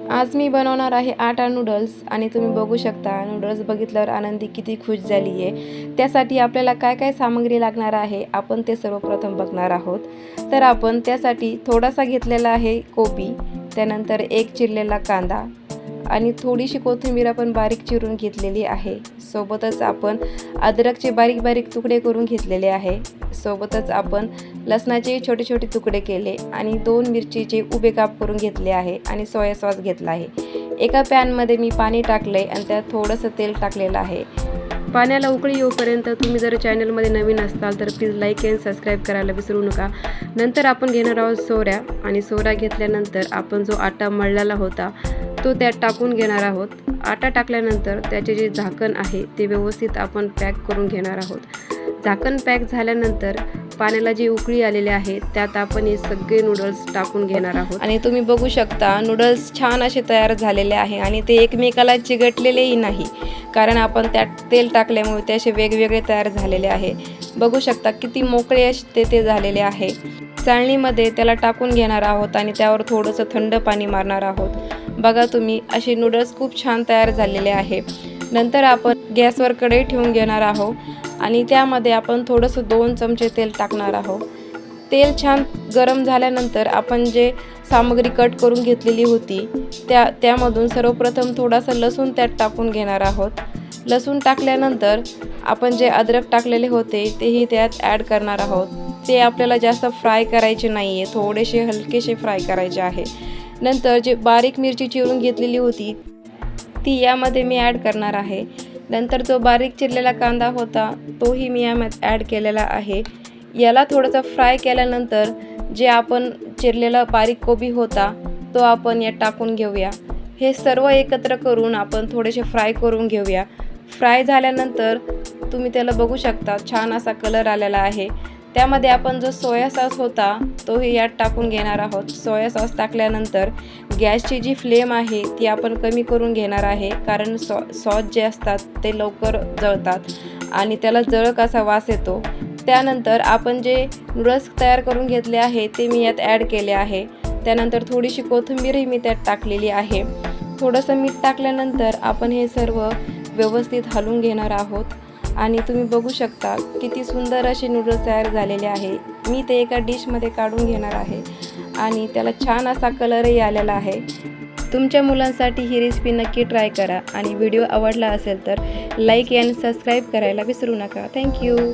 आज मी बनवणार आहे आटा नूडल्स आणि तुम्ही बघू शकता नूडल्स बघितल्यावर आनंदी किती खुश झाली आहे। त्यासाठी आपल्याला काय काय सामग्री लागणार आहे आपण ते सर्वप्रथम बघणार आहोत। तर आपण त्यासाठी थोडासा घेतलेला आहे कोबी, त्यानंतर एक चिरलेला कांदा आणि थोडीशी कोथिंबीर आपण बारीक चिरून घेतलेली आहे। सोबतच आपण अद्रकचे बारीक बारीक तुकडे करून घेतलेले आहे। सोबतच आपण लसणाचे छोटे छोटे तुकडे केले आणि 2 मिरचीचे उभे काप करून घेतले आहे आणि सोया सॉस घेतला आहे। एका पॅनमध्ये मी पाणी टाकले आणि त्यात थोडंसं तेल टाकलेलं आहे। पाण्याला उकळी येऊपर्यंत तुम्ही जर चॅनलमध्ये नवीन असाल तर प्लीज लाईक आणि सबस्क्राईब करायला विसरू नका। नंतर आपण घेणार आहोत सोऱ्या आणि सोऱ्या घेतल्यानंतर आपण जो आटा मळलेला होता तो त्यात टाकून घेणार आहोत। आटा टाकल्यानंतर त्याचे जे झाकण आहे ते व्यवस्थित आपण पॅक करून घेणार आहोत। झाकण पॅक झाल्यानंतर पाण्याला जी उकळी आलेली आहे त्यात आपण हे सगळे नूडल्स टाकून घेणार आहोत आणि तुम्ही बघू शकता नूडल्स छान असे तयार झालेले आहे आणि ते एकमेकाला चिकटलेलेही नाही, कारण आपण त्यात तेल टाकल्यामुळे ते असे वेगवेगळे तयार झालेले आहे। बघू शकता किती मोकळे असे ते झालेले आहे। चाळणीमध्ये त्याला टाकून घेणार आहोत आणि त्यावर थोडंसं थंड पाणी मारणार आहोत। बघा तुम्ही असे नूडल्स खूप छान तयार झालेले आहे। नंतर आपण गॅसवर कढई ठेवून घेणार आहोत आणि त्यामध्ये आपण थोडंसं 2 चमचे तेल टाकणार आहोत। तेल छान गरम झाल्यानंतर आपण जे सामग्री कट करून घेतलेली होती त्यामधून सर्वप्रथम थोडासा लसूण त्यात टाकून घेणार आहोत। लसूण टाकल्यानंतर आपण जे अद्रक टाकलेले होते तेही त्यात ॲड करणार आहोत। ते आपल्याला जास्त फ्राय करायचे नाही आहे, थोडेसे हलकेसे फ्राय करायचे आहे। नंतर जे बारीक मिरची चिरून घेतलेली होती ती यामध्ये मी ॲड करणार आहे। नंतर जो बारीक चिरलेला कांदा होता तोही मी यामध्ये ॲड केलेला आहे। याला थोडंसं फ्राय केल्यानंतर जे आपण चिरलेला बारीक कोबी होता तो आपण यात टाकून घेऊया। हे सर्व एकत्र करून आपण थोडेसे फ्राय करून घेऊया। फ्राय झाल्यानंतर तुम्ही त्याला बघू शकता छान असा कलर आलेला आहे। त्यामध्ये आपण जो सोया सॉस होता तोही यात टाकून घेणार आहोत। सोया सॉस टाकल्यानंतर गॅसची जी फ्लेम आहे ती आपण कमी करून घेणार आहे, कारण सॉस जे असतात ते लवकर जळतात आणि त्याला जळक असा वास येतो। त्यानंतर आपण जे नूडल्स तयार करून घेतले आहे ते मी यात ॲड केले आहे। त्यानंतर थोडीशी कोथिंबीरही मी त्यात टाकलेली आहे। थोडंसं मीठ टाकल्यानंतर आपण हे सर्व व्यवस्थित हलवून घेणार आहोत आणि तुम्ही बघू शकता किती सुंदर असे नूडल्स तयार झालेले आहे। मी ते एका डिशमध्ये काढून घेणार आहे आणि त्याला छान असा कलरही आलेला आहे। तुमच्या मुलांसाठी ही रेसिपी नक्की ट्राय करा आणि व्हिडिओ आवडला असेल तर लाईक आणि सबस्क्राईब करायला विसरू नका। थँक्यू।